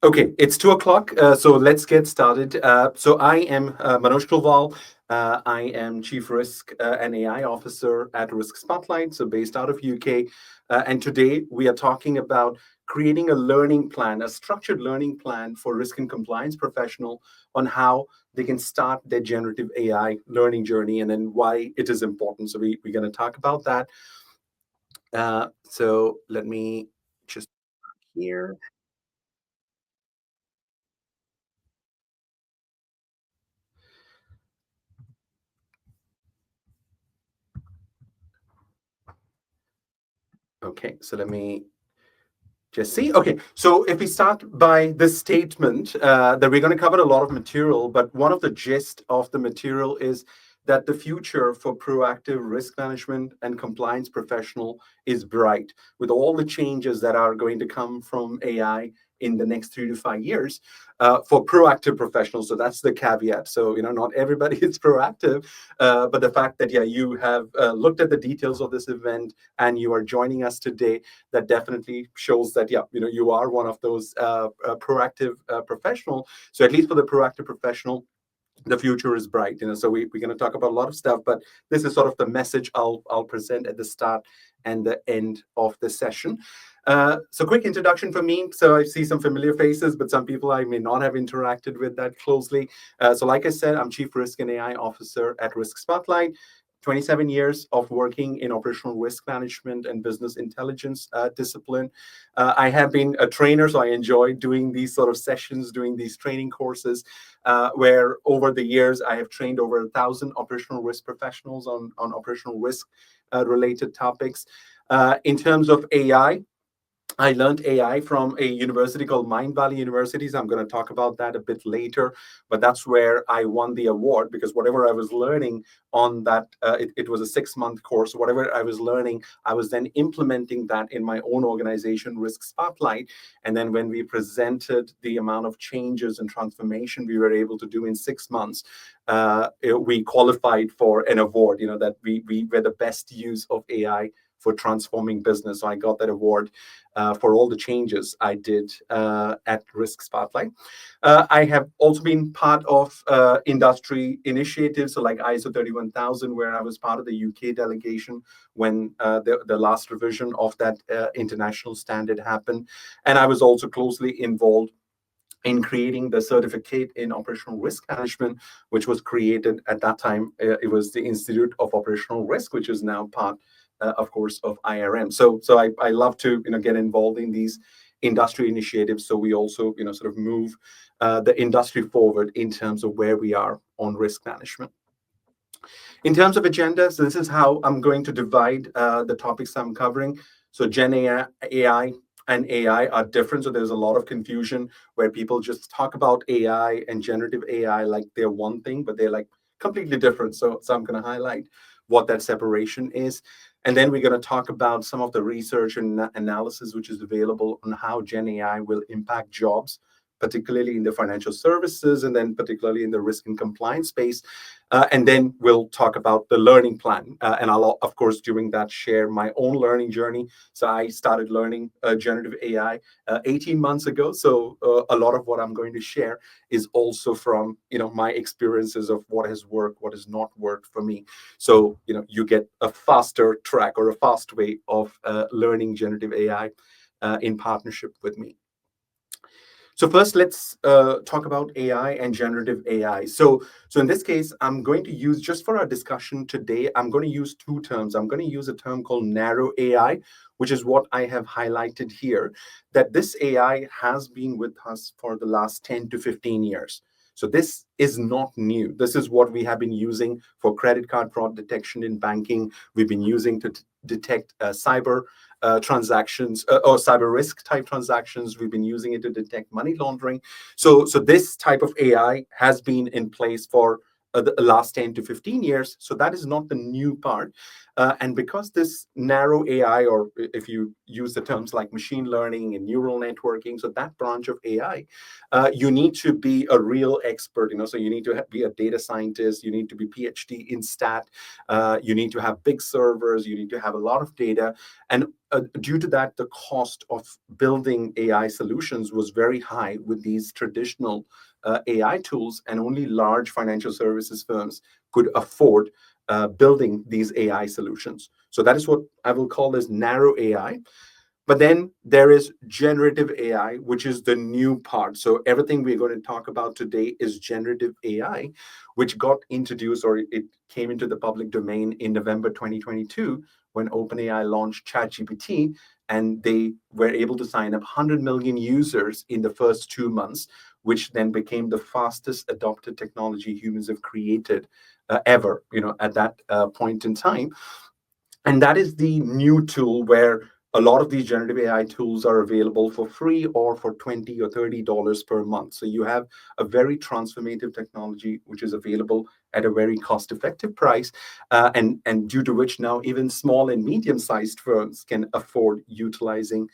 Okay, it's 2 o'clock, so let's get started. So I am Manoj Kulwal. I am Chief Risk and AI Officer at Risk Spotlight, so based out of UK. And today we are talking about creating a learning plan, a structured learning plan for risk and compliance professional on how they can start their generative AI learning journey and then why it is important. So we're going to talk about that. So let me just here. Okay, so let me just see. Okay, so if we start by this statement, that we're going to cover a lot of material, but one of the gist of the material is that the future for proactive risk management and compliance professional is bright. With all the changes that are going to come from AI in the next 3 to 5 years, for proactive professionals. So that's the caveat. So not everybody is proactive, but the fact that you have looked at the details of this event and you are joining us today, that definitely shows that you are one of those proactive professional. So at least for the proactive professional, the future is bright. So we're going to talk about a lot of stuff, but this is sort of the message I'll present at the start and the end of the session. So quick introduction for me. So I see some familiar faces, but some people I may not have interacted with that closely. So like I said, I'm Chief Risk and AI Officer at Risk Spotlight. 27 years of working in operational risk management and business intelligence discipline. I have been a trainer, so I enjoy doing these sort of sessions, doing these training courses, where over the years I have trained over 1,000 operational risk professionals on operational risk related topics. In terms of AI, I learned AI from a university called Mind Valley University. So I'm going to talk about that a bit later, but that's where I won the award because whatever I was learning on that, it was a 6-month course. Whatever I was learning, I was then implementing that in my own organization, Risk Spotlight. And then when we presented the amount of changes and transformation we were able to do in 6 months, we qualified for an award, that we were the best use of AI for transforming business. So I got that award for all the changes I did at Risk Spotlight. I have also been part of industry initiatives, so like ISO 31000, where I was part of the UK delegation when the last revision of that international standard happened. And I was also closely involved in creating the certificate in operational risk management, which was created at that time. It was the Institute of Operational Risk, which is now part, of course, of IRM. So I love to get involved in these industry initiatives. So we also sort of move the industry forward in terms of where we are on risk management. In terms of agenda, so this is how I'm going to divide the topics I'm covering. So Gen AI and AI are different. So there's a lot of confusion where people just talk about AI and generative AI like they're one thing, but they're like completely different. So I'm going to highlight what that separation is. And then we're going to talk about some of the research and analysis which is available on how Gen AI will impact jobs, particularly in the financial services and then particularly in the risk and compliance space. And then we'll talk about the learning plan. And I'll, of course, during that share my own learning journey. So I started learning generative AI 18 months ago. So a lot of what I'm going to share is also from, my experiences of what has worked, what has not worked for me. So, you get a faster track or a fast way of learning generative AI in partnership with me. So first, let's talk about AI and generative AI. So in this case, I'm going to use, just for our discussion today, I'm going to use two terms. I'm going to use a term called narrow AI, which is what I have highlighted here, that this AI has been with us for the last 10 to 15 years. So this is not new. This is what we have been using for credit card fraud detection in banking. We've been using to detect cyber transactions or cyber risk type transactions. We've been using it to detect money laundering. So this type of AI has been in place for the last 10 to 15 years. So that is not the new part. And because this narrow AI, or if you use the terms like machine learning and neural networking, so that branch of AI, you need to be a real expert. So you need to be a data scientist. You need to be PhD in stat. You need to have big servers. You need to have a lot of data. And due to that, the cost of building AI solutions was very high with these traditional AI tools, and only large financial services firms could afford building these AI solutions. So that is what I will call as narrow AI. But then there is generative AI, which is the new part. So everything we're going to talk about today is generative AI, which got introduced, or it came into the public domain in November 2022 when OpenAI launched ChatGPT, and they were able to sign up 100 million users in the first 2 months, which then became the fastest adopted technology humans have created ever, at that point in time. And that is the new tool where a lot of these generative AI tools are available for free or for $20 or $30 per month. So you have a very transformative technology which is available at a very cost-effective price, and due to which now even small and medium-sized firms can afford utilizing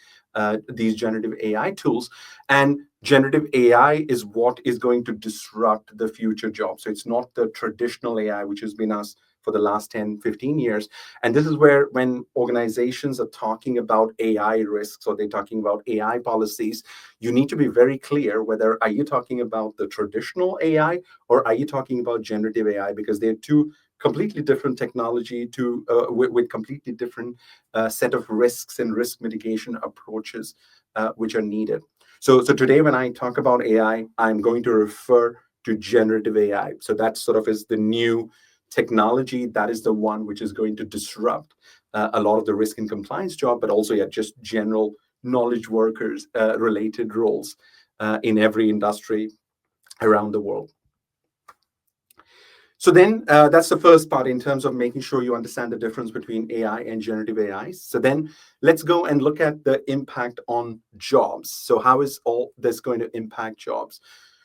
these generative AI tools. And generative AI is what is going to disrupt the future jobs. So it's not the traditional AI, which has been us for the last 10, 15 years. And this is where, when organizations are talking about AI risks or they're talking about AI policies, you need to be very clear whether are you talking about the traditional AI or are you talking about generative AI, because they're two completely different technology with completely different set of risks and risk mitigation approaches which are needed. So today when I talk about AI, I'm going to refer to generative AI. So that sort of is the new technology. That is the one which is going to disrupt a lot of the risk and compliance job, but also just general knowledge workers related roles in every industry around the world. So then that's the first part in terms of making sure you understand the difference between AI and generative AI. So then let's go and look at the impact on jobs. So how is all this going to impact jobs?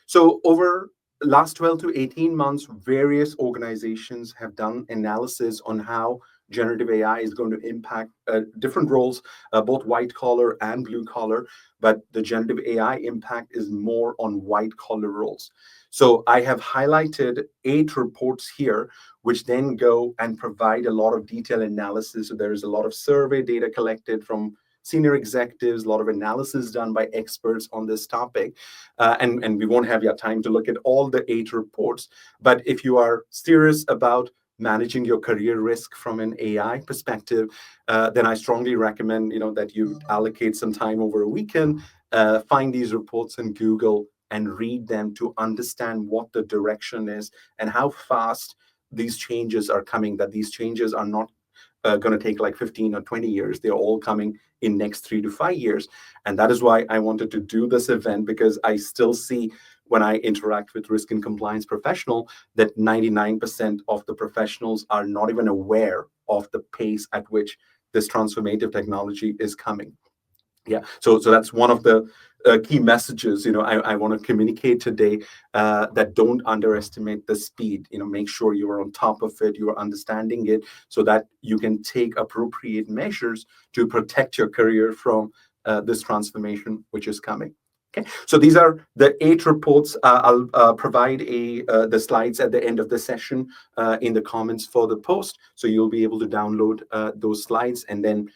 So over last 12 to 18 months, various organizations have done analysis on how generative AI is going to impact different roles, both white collar and blue collar. But the generative AI impact is more on white collar roles. So I have highlighted 8 reports here, which then go and provide a lot of detailed analysis. So there is a lot of survey data collected from senior executives, a lot of analysis done by experts on this topic. And we won't have your time to look at all the 8 reports. But if you are serious about managing your career risk from an AI perspective, then I strongly recommend that you allocate some time over a weekend, find these reports in Google and read them to understand what the direction is and how fast these changes are coming, that these changes are not going to take like 15 or 20 years. They're all coming in next 3 to 5 years. And that is why I wanted to do this event, because I still see, when I interact with risk and compliance professional, that 99% of the professionals are not even aware of the pace at which this transformative technology is coming. Yeah, so that's one of the key messages I want to communicate today, that don't underestimate the speed. Make sure you are on top of it, you are understanding it, so that you can take appropriate measures to protect your career from this transformation which is coming. Okay, so these are the 8 reports. I'll provide the slides at the end of the session in the comments for the post, so you'll be able to download those slides, and then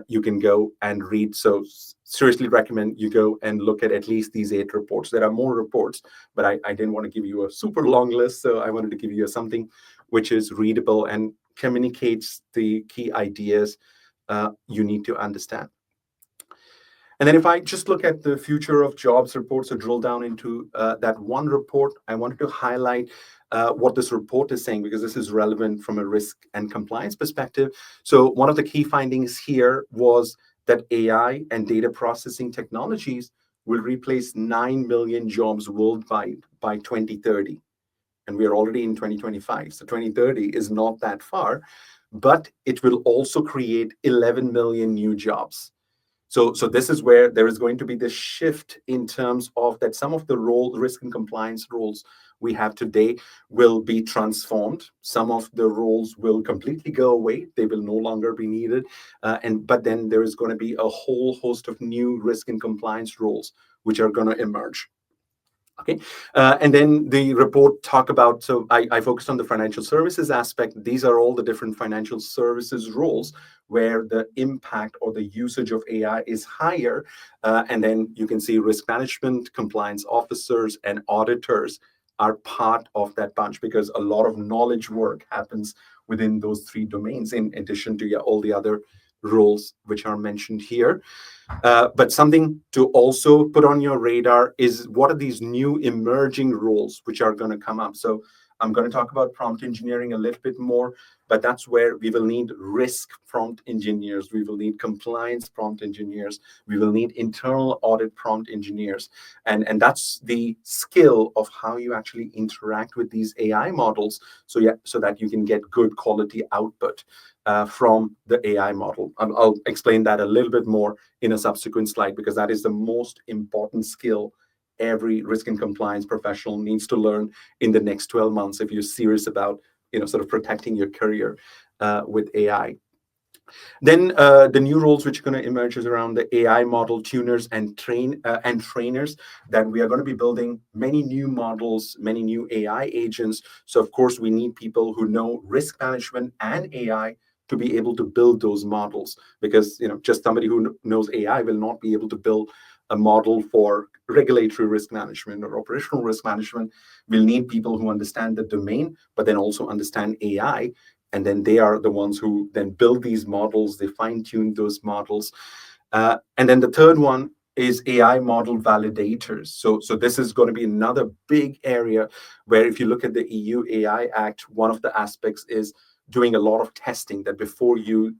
you can go and read. So seriously recommend you go and look at least these 8 reports. There are more reports, but I didn't want to give you a super long list, so I wanted to give you something which is readable and communicates the key ideas you need to understand. And then if I just look at the future of jobs reports, or drill down into that one report, I wanted to highlight what this report is saying, because this is relevant from a risk and compliance perspective. So one of the key findings here was that AI and data processing technologies will replace 9 million jobs worldwide by 2030. And we are already in 2025. So 2030 is not that far, but it will also create 11 million new jobs. So this is where there is going to be this shift in terms of that some of the role risk and compliance roles we have today will be transformed. Some of the roles will completely go away. They will no longer be needed. And but then there is going to be a whole host of new risk and compliance roles which are going to emerge. Okay, and then the report talk about. So I focused on the financial services aspect. These are all the different financial services roles where the impact or the usage of AI is higher. And then you can see risk management, compliance officers, and auditors are part of that bunch because a lot of knowledge work happens within those three domains, in addition to all the other roles which are mentioned here. But something to also put on your radar is what are these new emerging roles which are going to come up. So I'm going to talk about prompt engineering a little bit more, but that's where we will need risk prompt engineers. We will need compliance prompt engineers. We will need internal audit prompt engineers. And that's the skill of how you actually interact with these AI models. So yeah, so that you can get good quality output from the AI model. I'll explain that a little bit more in a subsequent slide because that is the most important skill every risk and compliance professional needs to learn in the next 12 months if you're serious about sort of protecting your career with AI. Then the new roles which are going to emerge is around the AI model tuners and trainers, that we are going to be building many new models, many new AI agents. So of course we need people who know risk management and AI to be able to build those models, because just somebody who knows AI will not be able to build a model for regulatory risk management or operational risk management. We'll need people who understand the domain but then also understand AI, and then they are the ones who then build these models, they fine tune those models. And then the third one is AI model validators. So this is going to be another big area where if you look at the EU AI Act, one of the aspects is doing a lot of testing, that before you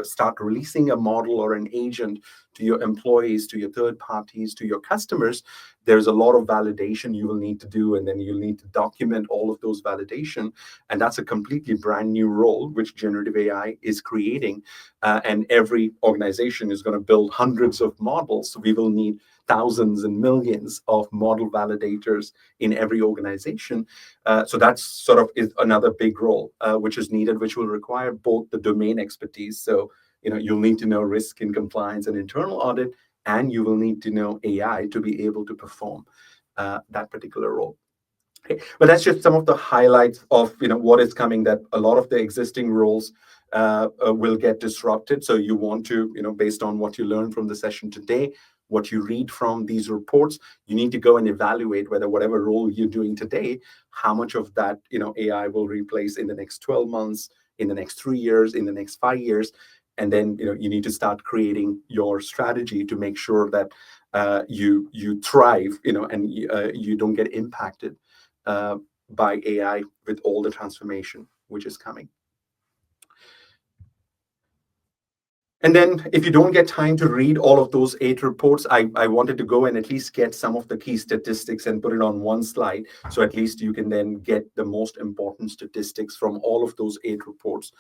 start releasing a model or an agent to your employees, to your third parties, to your customers, there's a lot of validation you will need to do, and then you'll need to document all of those validation. And that's a completely brand new role which generative AI is creating. And every organization is going to build hundreds of models. So we will need thousands and millions of model validators in every organization. So that's sort of is another big role which is needed, which will require both the domain expertise. So you'll need to know risk and compliance and internal audit, and you will need to know AI to be able to perform that particular role. Okay. But that's just some of the highlights of what is coming. That a lot of the existing roles will get disrupted. So you want to, based on what you learned from the session today, what you read from these reports, you need to go and evaluate whether whatever role you're doing today, how much of that AI will replace in the next 12 months, in the next 3 years, in the next 5 years. And then you need to start creating your strategy to make sure that you thrive, and you don't get impacted by AI with all the transformation which is coming. And then if you don't get time to read all of those 8 reports, I wanted to go and at least get some of the key statistics and put it on one slide. So at least you can then get the most important statistics from all of those 8 reports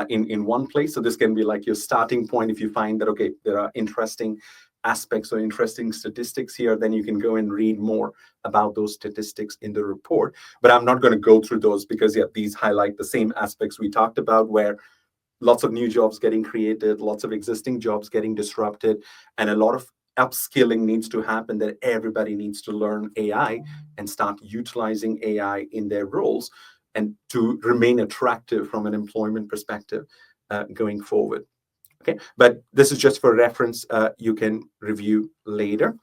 in one place. So this can be like your starting point. If you find that, okay, there are interesting aspects or interesting statistics here, then you can go and read more about those statistics in the report. But I'm not going to go through those because these highlight the same aspects we talked about, where lots of new jobs getting created, lots of existing jobs getting disrupted, and a lot of upskilling needs to happen, that everybody needs to learn AI and start utilizing AI in their roles and to remain attractive from an employment perspective going forward. Okay, but this is just for reference. You can review later.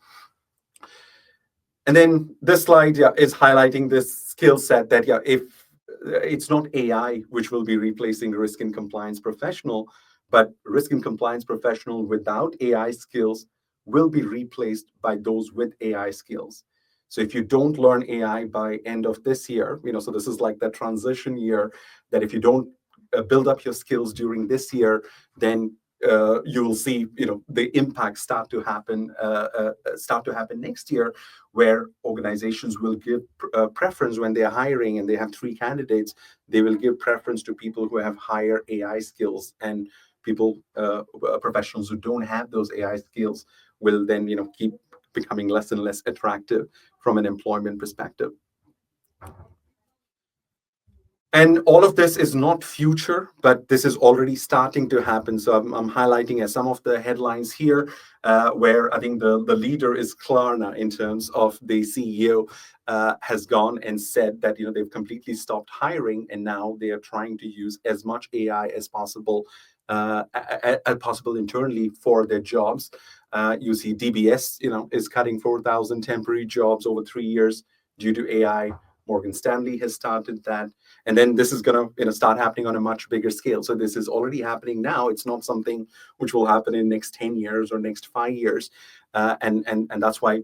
And then this slide is highlighting this skill set that if it's not AI which will be replacing risk and compliance professional, but risk and compliance professional without AI skills will be replaced by those with AI skills. So if you don't learn AI by end of this year, so this is like that transition year, that if you don't build up your skills during this year, then you will see the impact start to happen next year, where organizations will give preference when they are hiring and they have 3 candidates. They will give preference to people who have higher AI skills and people, professionals who don't have those AI skills will then, keep becoming less and less attractive from an employment perspective. And all of this is not future, but this is already starting to happen. So I'm highlighting as some of the headlines here, where I think the leader is Klarna in terms of the CEO has gone and said that they've completely stopped hiring, and now they are trying to use as much AI as possible, possible internally for their jobs. You see DBS, is cutting 4,000 temporary jobs over 3 years due to AI. Morgan Stanley has started that, and then this is going to start happening on a much bigger scale. So this is already happening now. It's not something which will happen in next 10 years or next 5 years, and that's why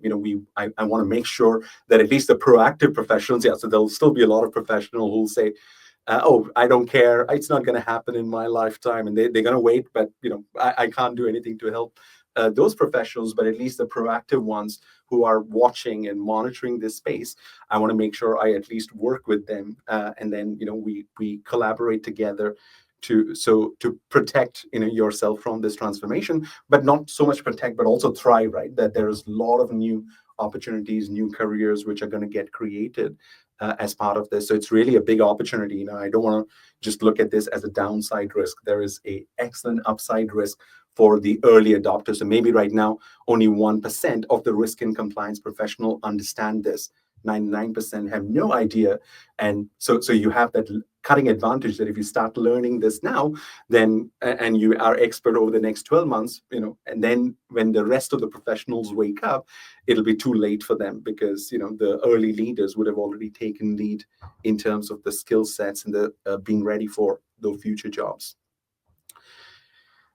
I want to make sure that at least the proactive professionals, so there'll still be a lot of professionals who will say, oh, I don't care, it's not going to happen in my lifetime, and they're going to wait, but I can't do anything to help those professionals. But at least the proactive ones who are watching and monitoring this space, I want to make sure I at least work with them, and then we collaborate together to protect yourself from this transformation, but not so much protect, but also thrive. Right, that there's a lot of new opportunities, new careers which are going to get created as part of this. So it's really a big opportunity. I don't want to just look at this as a downside risk. There is a excellent upside risk for the early adopters. So maybe right now only 1% of the risk and compliance professional understand this. 99% have no idea. And so you have that cutting advantage that if you start learning this now, then and you are expert over the next 12 months, and then when the rest of the professionals wake up, it'll be too late for them, because the early leaders would have already taken lead in terms of the skill sets and the being ready for those future jobs.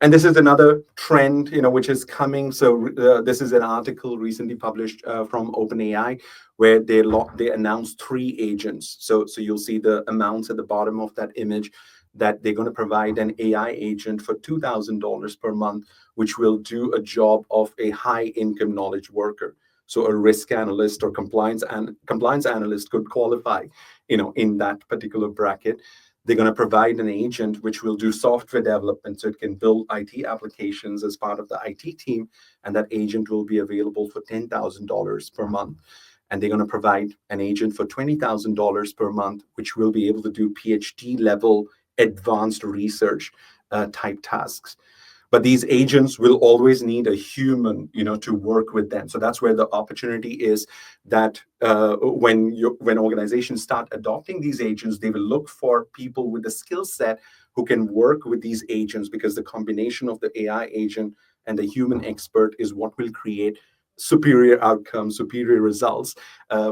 And this is another trend, which is coming. So this is an article recently published from OpenAI, where they announced 3 agents. So you'll see the amounts at the bottom of that image, that they're going to provide an AI agent for $2,000 per month, which will do a job of a high income knowledge worker. So a risk analyst or compliance analyst could qualify, in that particular bracket. They're going to provide an agent which will do software development, so it can build IT applications as part of the IT team, and that agent will be available for $10,000 per month. And they're going to provide an agent for $20,000 per month, which will be able to do PhD level advanced research type tasks. But these agents will always need a human, to work with them. So that's where the opportunity is, that when organizations start adopting these agents, they will look for people with the skill set who can work with these agents, because the combination of the AI agent and the human expert is what will create superior outcomes, superior results,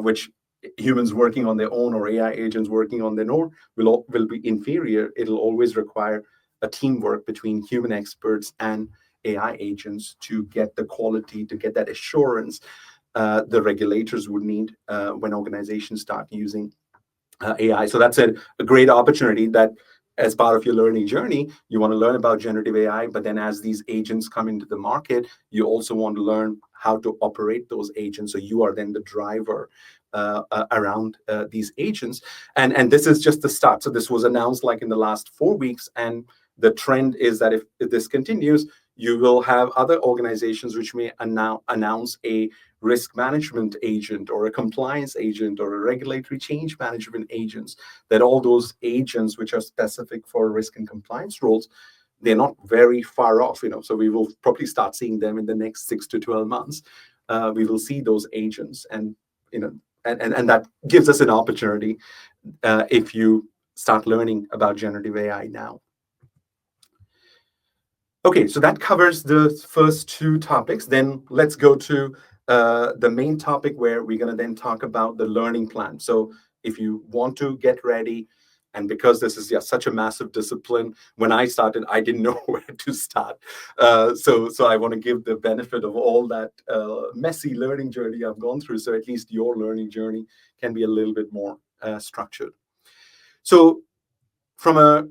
which humans working on their own or AI agents working on their own will be inferior. It'll always require a teamwork between human experts and AI agents to get the quality, to get that assurance the regulators would need when organizations start using AI. So that's a great opportunity, that as part of your learning journey, you want to learn about generative AI, but then as these agents come into the market, you also want to learn how to operate those agents. So you are then the driver around these agents. And this is just the start. So this was announced like in the last 4 weeks. And the trend is that if this continues, you will have other organizations which may announce a risk management agent or a compliance agent or a regulatory change management agents, that all those agents which are specific for risk and compliance roles, they're not very far off. So we will probably start seeing them in the next 6 to 12 months. We will see those agents, and and that gives us an opportunity if you start learning about generative AI now. Okay, so that covers the first 2 topics. Then let's go to the main topic, where we're going to then talk about the learning plan. So if you want to get ready, and because this is such a massive discipline, when I started, I didn't know where to start. So I want to give the benefit of all that messy learning journey I've gone through, so at least your learning journey can be a little bit more structured. So from a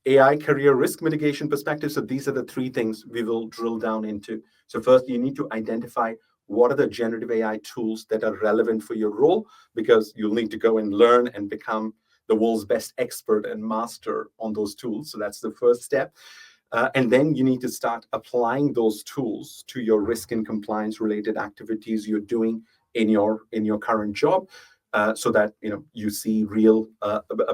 AI career risk mitigation perspective, so these are the 3 things we will drill down into. So first, you need to identify what are the generative AI tools that are relevant for your role, because you'll need to go and learn and become the world's best expert and master on those tools. So that's the first step. And then you need to start applying those tools to your risk and compliance related activities you're doing in your current job, so that you see real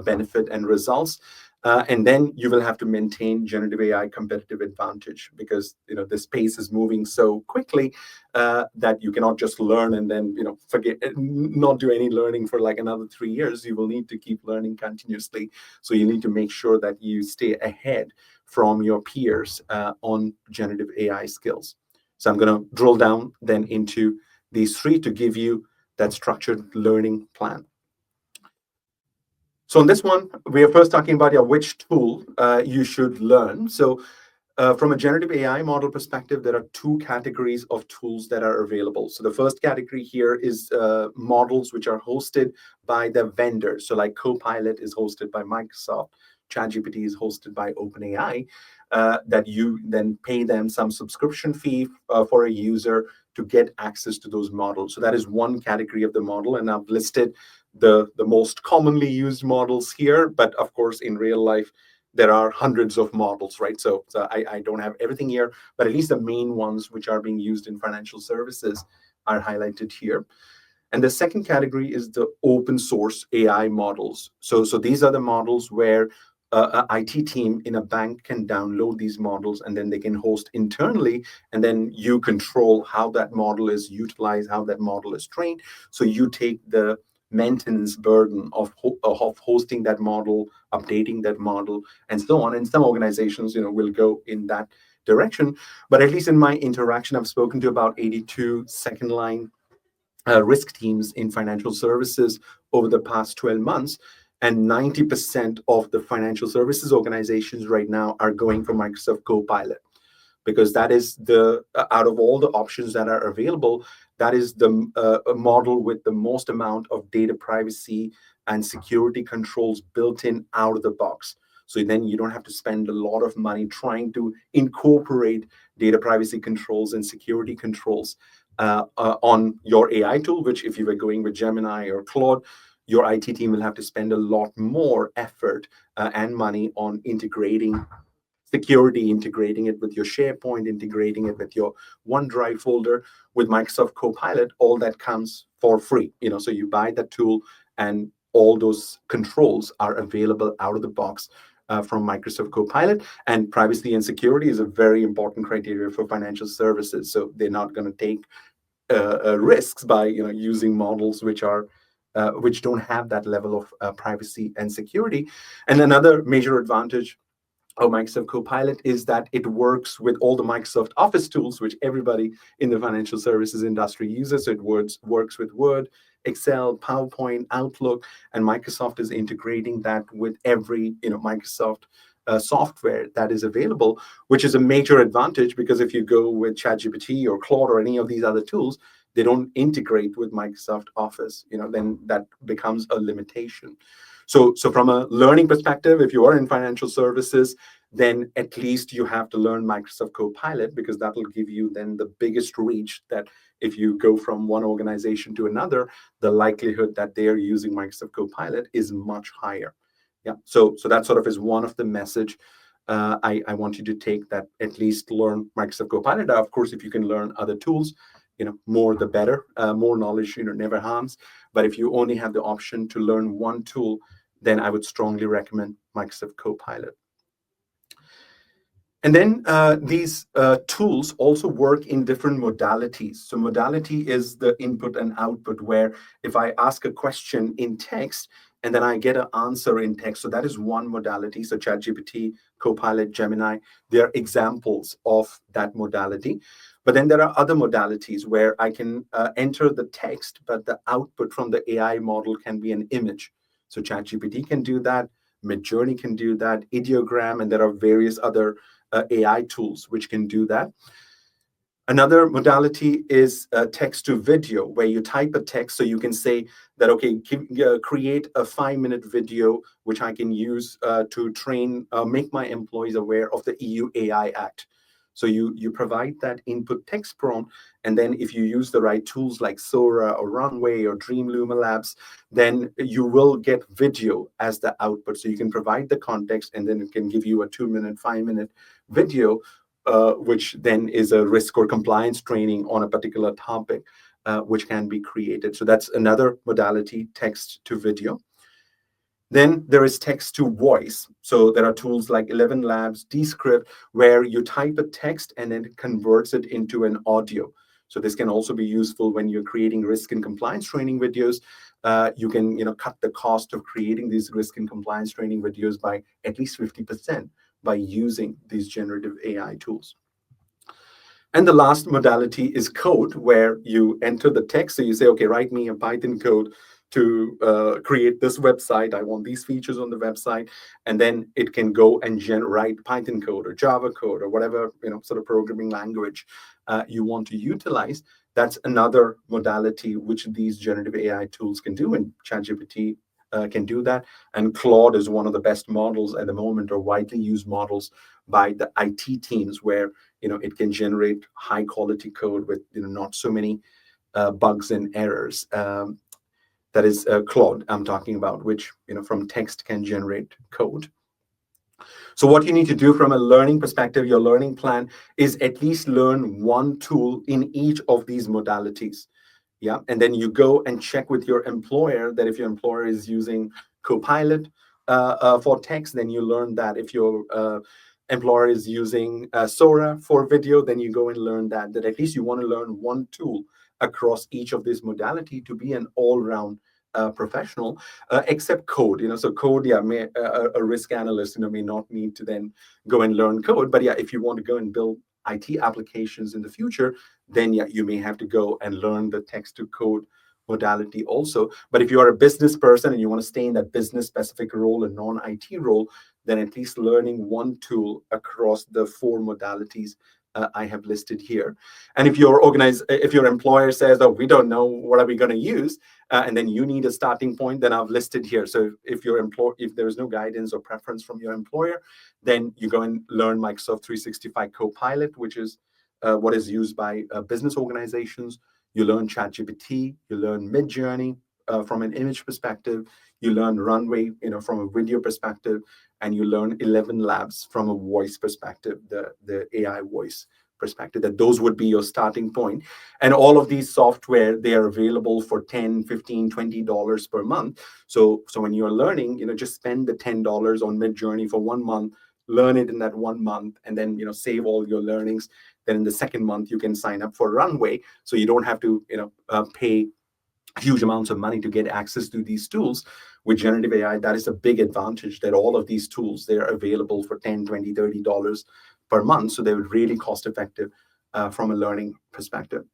benefit and results. And then you will have to maintain generative AI competitive advantage, because the space is moving so quickly that you cannot just learn and then forget, not do any learning for like another 3 years. You will need to keep learning continuously. So you need to make sure that you stay ahead from your peers on generative AI skills. So I'm going to drill down then into these three to give you that structured learning plan. So on this one, we are first talking about which tool you should learn. So from a generative AI model perspective, there are two categories of tools that are available. So the first category here is models which are hosted by the vendors. So like Copilot is hosted by Microsoft, ChatGPT is hosted by OpenAI, that you then pay them some subscription fee for a user to get access to those models. So that is one category of the model, and I've listed the most commonly used models here. But of course, in real life, there are hundreds of models, right? So I don't have everything here, but at least the main ones which are being used in financial services are highlighted here. And the second category is the open source AI models. So these are the models where an IT team in a bank can download these models, and then they can host internally, and then you control how that model is utilized, how that model is trained. So you take the maintenance burden of hosting that model, updating that model, and so on. And some organizations, will go in that direction. But at least in my interaction, I've spoken to about 82 second line risk teams in financial services over the past 12 months. And 90% of the financial services organizations right now are going for Microsoft Copilot, because that is out of all the options that are available, that is the model with the most amount of data privacy and security controls built in out of the box. So then you don't have to spend a lot of money trying to incorporate data privacy controls and security controls on your AI tool, which if you were going with Gemini or Claude, your IT team will have to spend a lot more effort and money on integrating security, integrating it with your SharePoint, integrating it with your OneDrive folder. With Microsoft Copilot, all that comes for free. So you buy that tool, and all those controls are available out of the box from Microsoft Copilot. And privacy and security is a very important criteria for financial services. So they're not going to take risks by using models which don't have that level of privacy and security. And another major advantage of Microsoft Copilot is that it works with all the Microsoft Office tools, which everybody in the financial services industry uses. So it works with Word, Excel, PowerPoint, Outlook, and Microsoft is integrating that with every Microsoft software that is available, which is a major advantage, because if you go with ChatGPT or Claude or any of these other tools, they don't integrate with Microsoft Office. Then that becomes a limitation. So from a learning perspective, if you are in financial services, then at least you have to learn Microsoft Copilot, because that will give you then the biggest reach, that if you go from one organization to another, the likelihood that they are using Microsoft Copilot is much higher. Yeah. So that sort of is one of the message I want you to take, that at least learn Microsoft Copilot. Of course, if you can learn other tools, more the better. More knowledge, never harms. But if you only have the option to learn one tool, then I would strongly recommend Microsoft Copilot. And then these tools also work in different modalities. So modality is the input and output, where if I ask a question in text and then I get an answer in text, so that is one modality. So ChatGPT, Copilot, Gemini, they are examples of that modality. But then there are other modalities where I can enter the text, but the output from the AI model can be an image. So ChatGPT can do that. Midjourney can do that. Ideogram, and there are various other AI tools which can do that. Another modality is text to video, where you type a text, so you can say that, okay, create a 5-minute video which I can use to make my employees aware of the EU AI Act. So you provide that input text prompt, and then if you use the right tools like Sora or Runway or Dream Luma Labs, then you will get video as the output. So you can provide the context, and then it can give you a 2-minute, 5-minute video, which then is a risk or compliance training on a particular topic, which can be created. So that's another modality, text to video. Then there is text to voice. So there are tools like 11 Labs, Descript, where you type a text and then it converts it into an audio. So this can also be useful when you're creating risk and compliance training videos. You can cut the cost of creating these risk and compliance training videos by at least 50% by using these generative AI tools. And the last modality is code, where you enter the text. So you say, okay, write me a Python code to create this website. I want these features on the website. And then it can go and write Python code or Java code or whatever sort of programming language you want to utilize. That's another modality which these generative AI tools can do, and ChatGPT can do that. And Claude is one of the best models at the moment, or widely used models by the IT teams, where it can generate high quality code with not so many bugs and errors. That is Claude I'm talking about, which from text can generate code. So what you need to do from a learning perspective, your learning plan is at least learn one tool in each of these modalities. Yeah, and then you go and check with your employer that if your employer is using Copilot for text, then you learn that. If your employer is using Sora for video, then you go and learn that. That at least you want to learn one tool across each of these modality to be an all-round professional, except code. So code, yeah, a risk analyst may not need to then go and learn code. But yeah, if you want to go and build IT applications in the future, then yeah, you may have to go and learn the text to code modality also. But if you are a business person and you want to stay in that business specific role and non-IT role, then at least learning one tool across the 4 modalities I have listed here. And if your employer says, "Oh, we don't know what are we going to use," and then you need a starting point, then I've listed here. So if there is no guidance or preference from your employer, then you go and learn Microsoft 365 Copilot, which is what is used by business organizations. You learn ChatGPT, you learn Midjourney from an image perspective, you learn Runway, from a video perspective, and you learn 11 Labs from a voice perspective, the AI voice perspective. That those would be your starting point. And all of these software, they are available for $10, $15, $20 per month. So when you're learning, just spend the $10 on Midjourney for 1 month, learn it in that 1 month, and then save all your learnings. Then in the second month you can sign up for Runway, so you don't have to pay huge amounts of money to get access to these tools. With generative AI, that is a big advantage, that all of these tools, they're available for $10, $20, $30 per month. So they're really cost effective from a learning perspective.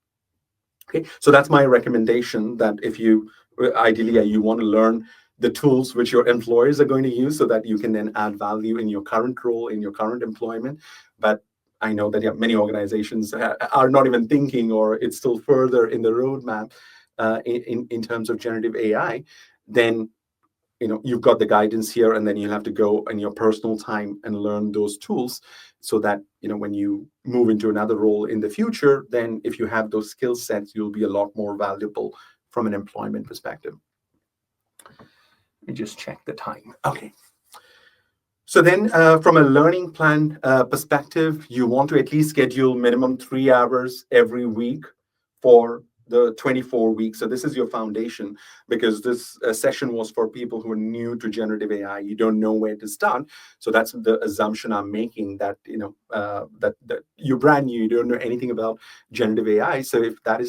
Okay, so that's my recommendation, that if you ideally you want to learn the tools which your employers are going to use, so that you can then add value in your current role, in your current employment. But I know that many organizations are not even thinking, or it's still further in the roadmap in terms of generative AI. Then you've got the guidance here, and then you have to go in your personal time and learn those tools, so that when you move into another role in the future, then if you have those skill sets, you'll be a lot more valuable from an employment perspective. Let me just check the time. Okay. So then from a learning plan perspective, you want to at least schedule minimum 3 hours every week for the 24 weeks. So this is your foundation, because this session was for people who are new to generative AI. You don't know where to start. So that's the assumption I'm making, that that you're brand new, you don't know anything about generative AI. So if that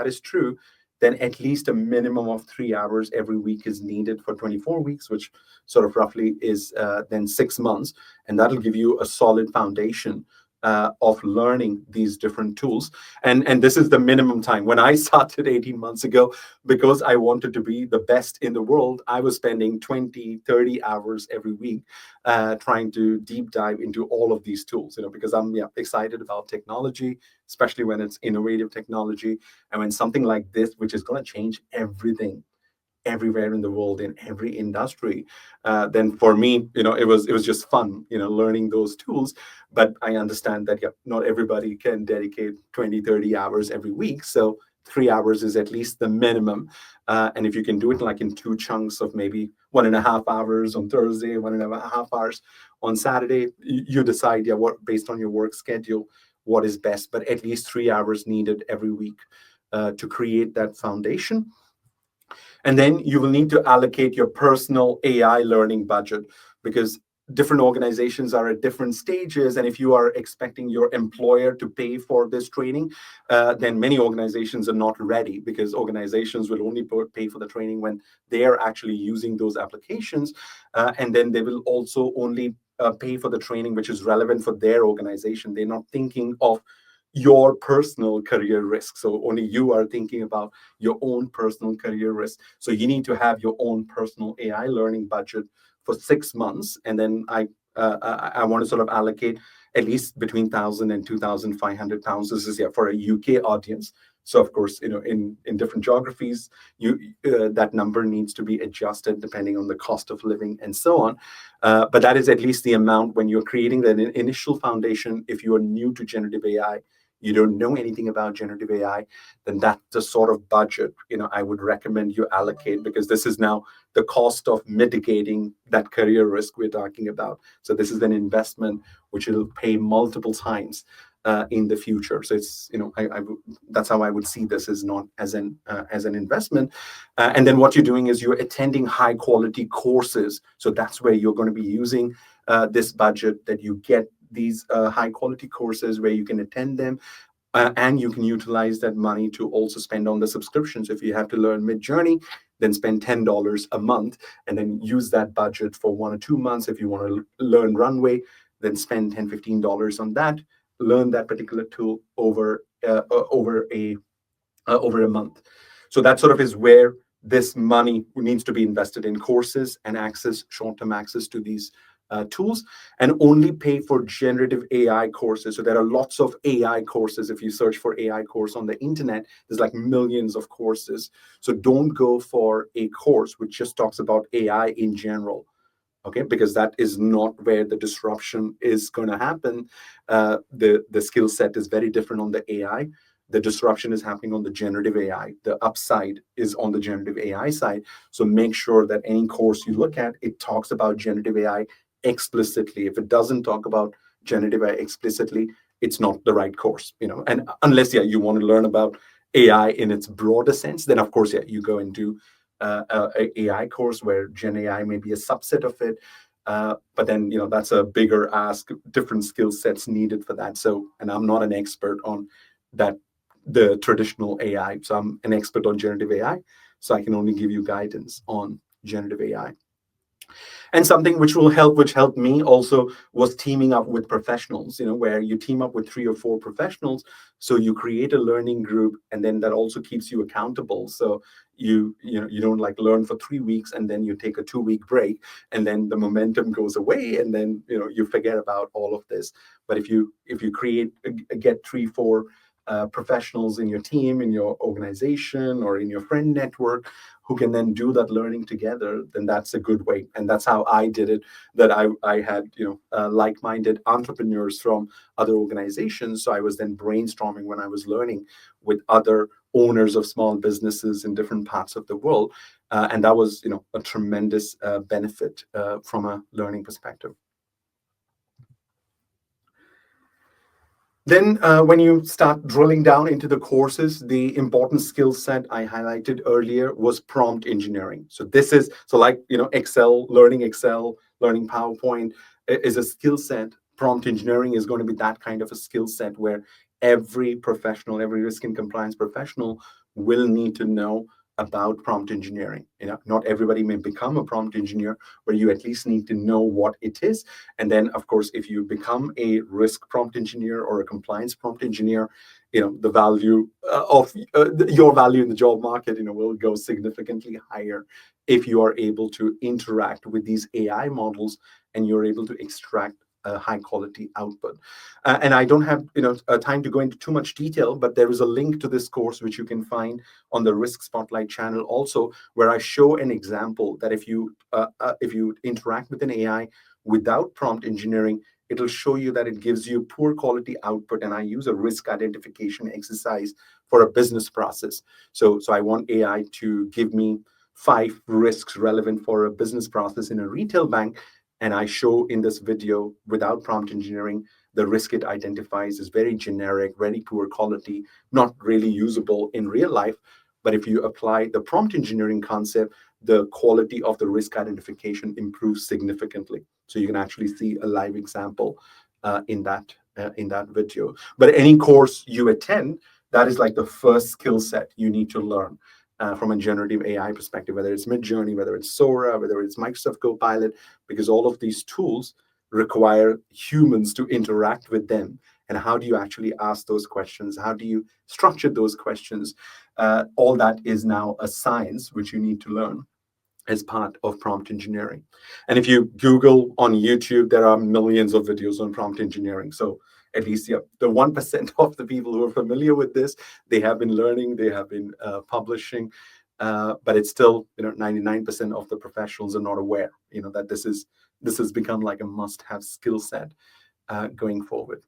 is true, then at least a minimum of 3 hours every week is needed for 24 weeks, which sort of roughly is then 6 months. And that'll give you a solid foundation of learning these different tools. And this is the minimum time. When I started 18 months ago, because I wanted to be the best in the world, I was spending 20, 30 hours every week trying to deep dive into all of these tools, because I'm excited about technology, especially when it's innovative technology. And when something like this, which is going to change everything, everywhere in the world in every industry, then for me, it was just fun, learning those tools. But I understand that, yeah, not everybody can dedicate 20-30 hours every week. So 3 hours is at least the minimum. And if you can do it like in two chunks of maybe 1.5 hours on Thursday, 1.5 hours on Saturday, you decide, yeah, what, based on your work schedule, what is best. But at least 3 hours needed every week to create that foundation. And then you will need to allocate your personal AI learning budget, because different organizations are at different stages. And if you are expecting your employer to pay for this training, then many organizations are not ready, because organizations will only pay for the training when they are actually using those applications. And then they will also only pay for the training which is relevant for their organization. They're not thinking of your personal career risk. So only you are thinking about your own personal career risk. So you need to have your own personal AI learning budget for 6 months. And then I want to sort of allocate at least between 1,000 and 2,500 pounds. This is, yeah, for a UK audience. So of course, in different geographies, that number needs to be adjusted depending on the cost of living and so on. But that is at least the amount when you're creating the initial foundation. If you are new to generative AI, you don't know anything about generative AI, then that's the sort of budget I would recommend you allocate, because this is now the cost of mitigating that career risk we're talking about. So this is an investment which will pay multiple times in the future. So it's that's how I would see this, as not as an investment. And then what you're doing is you're attending high quality courses. So that's where you're going to be using this budget, that you get these high quality courses where you can attend them. And you can utilize that money to also spend on the subscriptions. If you have to learn Mid-Journey, then spend $10 a month, and then use that budget for 1 or 2 months. If you want to learn Runway, then spend $10-15 on that. Learn that particular tool over a month. So that sort of is where this money needs to be invested in courses and short-term access to these tools, and only pay for generative AI courses. So there are lots of AI courses. If you search for AI course on the internet, there's like millions of courses. So don't go for a course which just talks about AI in general. Okay, because that is not where the disruption is going to happen. The skill set is very different on the AI. The disruption is happening on the generative AI. The upside is on the generative AI side. So make sure that any course you look at, it talks about generative AI explicitly. If it doesn't talk about generative AI explicitly, it's not the right course. And unless, yeah, you want to learn about AI in its broader sense, then of course, yeah, you go and do a AI course where Gen AI may be a subset of it. But then, that's a bigger ask, different skill sets needed for that. So, and I'm not an expert on that, the traditional AI. So I'm an expert on generative AI. So I can only give you guidance on generative AI. And something which helped me also, was teaming up with professionals, where you team up with 3 or 4 professionals. So you create a learning group, and then that also keeps you accountable. So you don't like learn for 3 weeks and then you take a 2-week break, and then the momentum goes away, and then you forget about all of this. But if you get 3-4 professionals in your team, in your organization, or in your friend network, who can then do that learning together, then that's a good way. And that's how I did it. That I had like-minded entrepreneurs from other organizations. So I was then brainstorming when I was learning with other owners of small businesses in different parts of the world, and that was a tremendous benefit from a learning perspective. Then when you start drilling down into the courses, the important skill set I highlighted earlier was prompt engineering. So this is, so like, Excel, learning PowerPoint is a skill set. Prompt engineering is going to be that kind of a skill set where every professional, every risk and compliance professional will need to know about prompt engineering. Not everybody may become a prompt engineer, but you at least need to know what it is. And then, of course, if you become a risk prompt engineer or a compliance prompt engineer, the value of your value in the job market, will go significantly higher if you are able to interact with these AI models and you're able to extract a high quality output. And I don't have time to go into too much detail, but there is a link to this course which you can find on the Risk Spotlight channel also, where I show an example that if you interact with an AI without prompt engineering, it'll show you that it gives you poor quality output. And I use a risk identification exercise for a business process. So I want AI to give me 5 risks relevant for a business process in a retail bank. And I show in this video, without prompt engineering, the risk it identifies is very generic, very poor quality, not really usable in real life. But if you apply the prompt engineering concept, the quality of the risk identification improves significantly. So you can actually see a live example in that video. But any course you attend, that is like the first skill set you need to learn from a generative AI perspective, whether it's Midjourney, whether it's Sora, whether it's Microsoft Copilot, because all of these tools require humans to interact with them. And how do you actually ask those questions? How do you structure those questions? All that is now a science which you need to learn as part of prompt engineering. And if you Google on YouTube, there are millions of videos on prompt engineering. So at least the 1% of the people who are familiar with this, they have been learning, they have been publishing, but it's still 99% of the professionals are not aware that this has become like a must-have skill set going forward.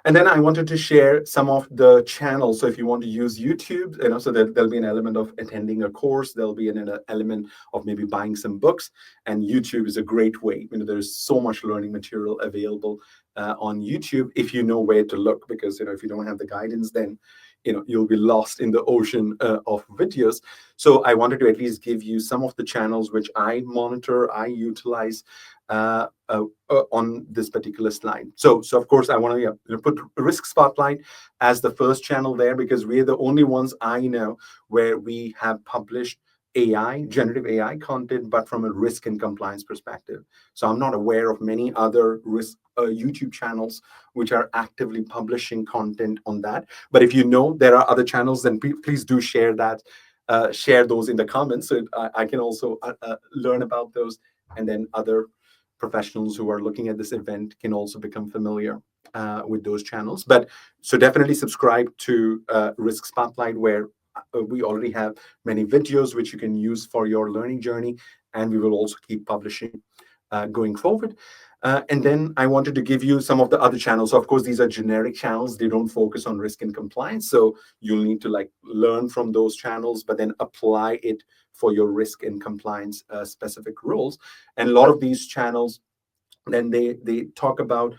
And then I wanted to share some of the channels. So if you want to use YouTube, so there'll be an element of attending a course. There'll be an element of maybe buying some books. And YouTube is a great way. There's so much learning material available on YouTube if you know where to look. Because if you don't have the guidance, then you'll be lost in the ocean of videos. So I wanted to at least give you some of the channels which I monitor, I utilize on this particular slide. So of course, I want to put Risk Spotlight as the first channel there, because we're the only ones I know where we have published generative AI content, but from a risk and compliance perspective. So I'm not aware of many other risk YouTube channels which are actively publishing content on that. But if you know there are other channels, then please do share that. Share those in the comments so I can also learn about those, and then other professionals who are looking at this event can also become familiar with those channels. But so definitely subscribe to Risk Spotlight, where we already have many videos which you can use for your learning journey, and we will also keep publishing going forward. And then I wanted to give you some of the other channels. So of course, these are generic channels. They don't focus on risk and compliance. So you'll need to learn from those channels, but then apply it for your risk and compliance specific roles. And a lot of these channels, then they talk about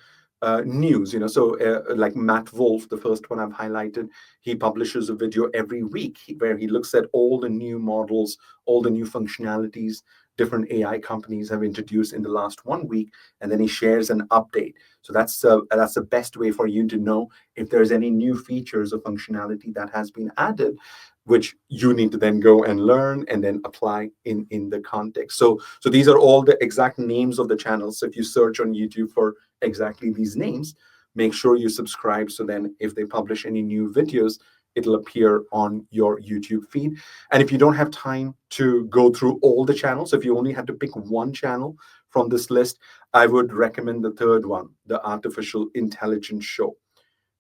news, so like Matt Wolf, the first one I've highlighted, he publishes a video every week where he looks at all the new models, all the new functionalities different AI companies have introduced in the last 1 week, and then he shares an update. So that's the best way for you to know if there's any new features or functionality that has been added, which you need to then go and learn and then apply in the context. So these are all the exact names of the channels. So if you search on YouTube for exactly these names, make sure you subscribe, so then if they publish any new videos, it'll appear on your YouTube feed. And if you don't have time to go through all the channels, if you only have to pick one channel from this list, I would recommend the third one, the Artificial Intelligence Show.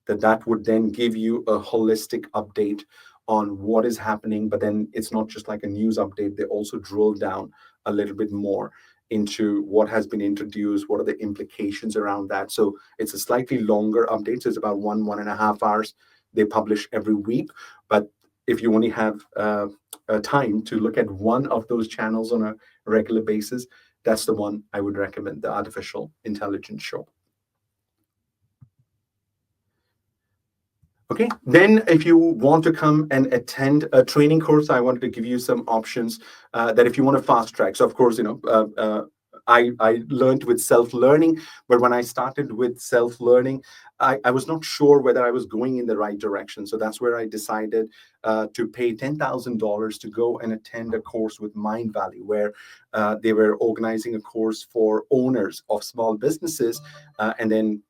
That would then give you a holistic update on what is happening. But then it's not just like a news update. They also drill down a little bit more into what has been introduced, what are the implications around that. So it's a slightly longer update. So it's about 1.5 hours. They publish every week. But if you only have time to look at one of those channels on a regular basis, that's the one I would recommend, the Artificial Intelligence Show. Okay, then if you want to come and attend a training course, I wanted to give you some options that if you want to fast track. So of course, I learned with self-learning, but when I started with self-learning, I was not sure whether I was going in the right direction. So that's where I decided to pay $10,000 to go and attend a course with Mindvalley, where they were organizing a course for owners of small businesses, and then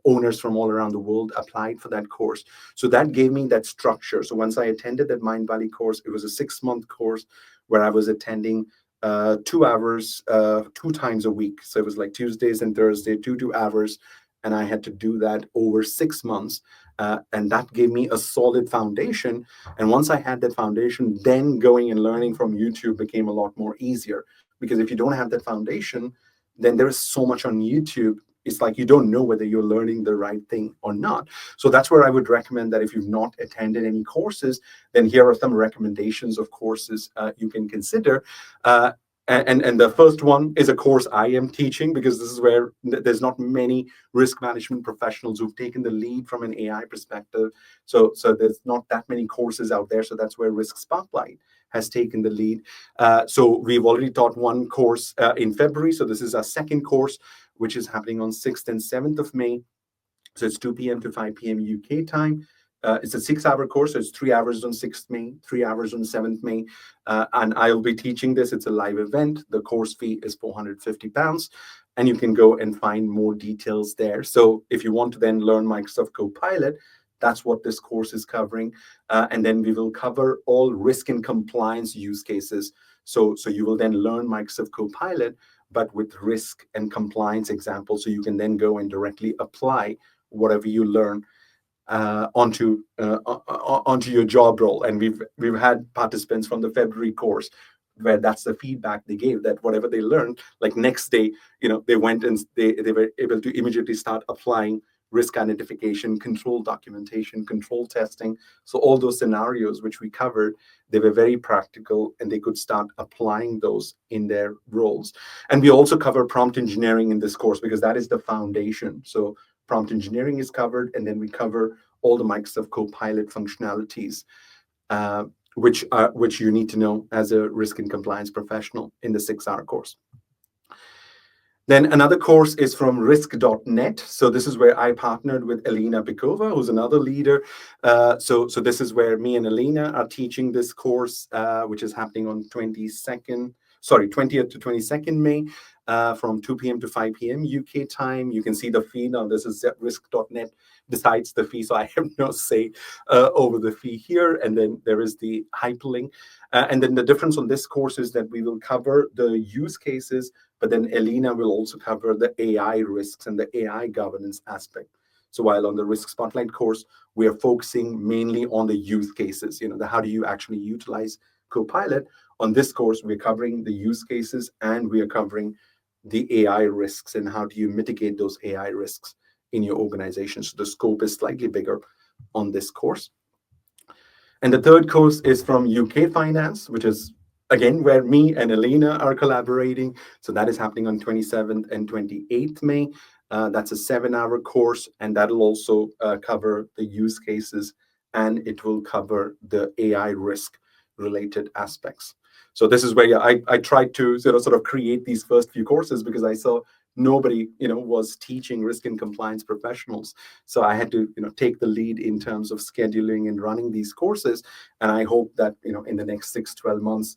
owners from all around the world applied for that course. So that gave me that structure. So once I attended that Mindvalley course, it was a 6-month course where I was attending 2 hours 2 times a week. So it was like Tuesdays and Thursday, 2 hours, and I had to do that over 6 months. And that gave me a solid foundation. And once I had that foundation, then going and learning from YouTube became a lot more easier. Because if you don't have that foundation, then there is so much on YouTube. It's like you don't know whether you're learning the right thing or not. So that's where I would recommend that if you've not attended any courses, then here are some recommendations of courses you can consider. Uh, and the first one is a course I am teaching, because this is where there's not many risk management professionals who've taken the lead from an AI perspective. So there's not that many courses out there. So that's where Risk Spotlight has taken the lead. So we've already taught one course in February. So this is our second course, which is happening on 6th and 7th of May. So it's 2 p.m. to 5 p.m. UK time. It's a 6-hour course. So it's 3 hours on 6th May, 3 hours on 7th May. And I'll be teaching this. It's a live event. The course fee is £450. And you can go and find more details there. So if you want to then learn Microsoft Copilot, that's what this course is covering. And then we will cover all risk and compliance use cases. So you will then learn Microsoft Copilot, but with risk and compliance examples. So you can then go and directly apply whatever you learn onto your job role. And we've had participants from the February course where that's the feedback they gave, that whatever they learned, like next day, they went and they were able to immediately start applying risk identification, control documentation, control testing. So all those scenarios which we covered, they were very practical, and they could start applying those in their roles. And we also cover prompt engineering in this course, because that is the foundation. So prompt engineering is covered, and then we cover all the Microsoft Copilot functionalities, which you need to know as a risk and compliance professional in the 6-hour course. Then another course is from risk.net. So this is where I partnered with Elena Bikova, who's another leader. So this is where me and Elena are teaching this course, which is happening on 20th to 22nd May, from 2 p.m. to 5 p.m. UK time. You can see the fee now. This is risk.net decides the fee, so I have no say over the fee here. And then there is the hyperlink. And then the difference on this course is that we will cover the use cases, but then Elena will also cover the AI risks and the AI governance aspect. So while on the Risk Spotlight course, we are focusing mainly on the use cases, how do you actually utilize Copilot. On this course, we're covering the use cases, and we are covering the AI risks and how do you mitigate those AI risks in your organization. So the scope is slightly bigger on this course. And the third course is from UK Finance, which is again where me and Elena are collaborating. So that is happening on 27th and 28th May. That's a 7-hour course, and that'll also cover the use cases, and it will cover the AI risk related aspects. So this is where I tried to sort of create these first few courses, because I saw nobody was teaching risk and compliance professionals. So I had to take the lead in terms of scheduling and running these courses. And I hope that in the next 6-12 months,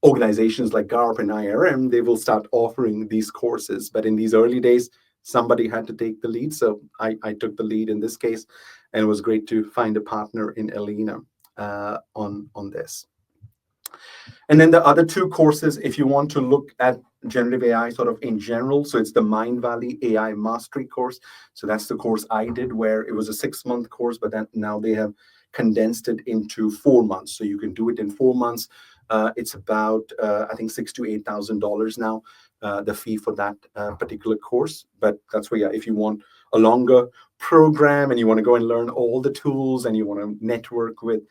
organizations like GARP and IRM, they will start offering these courses. But in these early days, somebody had to take the lead. So I took the lead in this case, and it was great to find a partner in Elena on this. And then the other two courses, if you want to look at generative AI sort of in general, so it's the Mind Valley AI Mastery course. So that's the course I did, where it was a 6-month course, but then now they have condensed it into 4 months. So you can do it in 4 months. It's about, I think, $6,000 to $8,000 now, the fee for that particular course. But that's where, if you want a longer program and you want to go and learn all the tools and you want to network with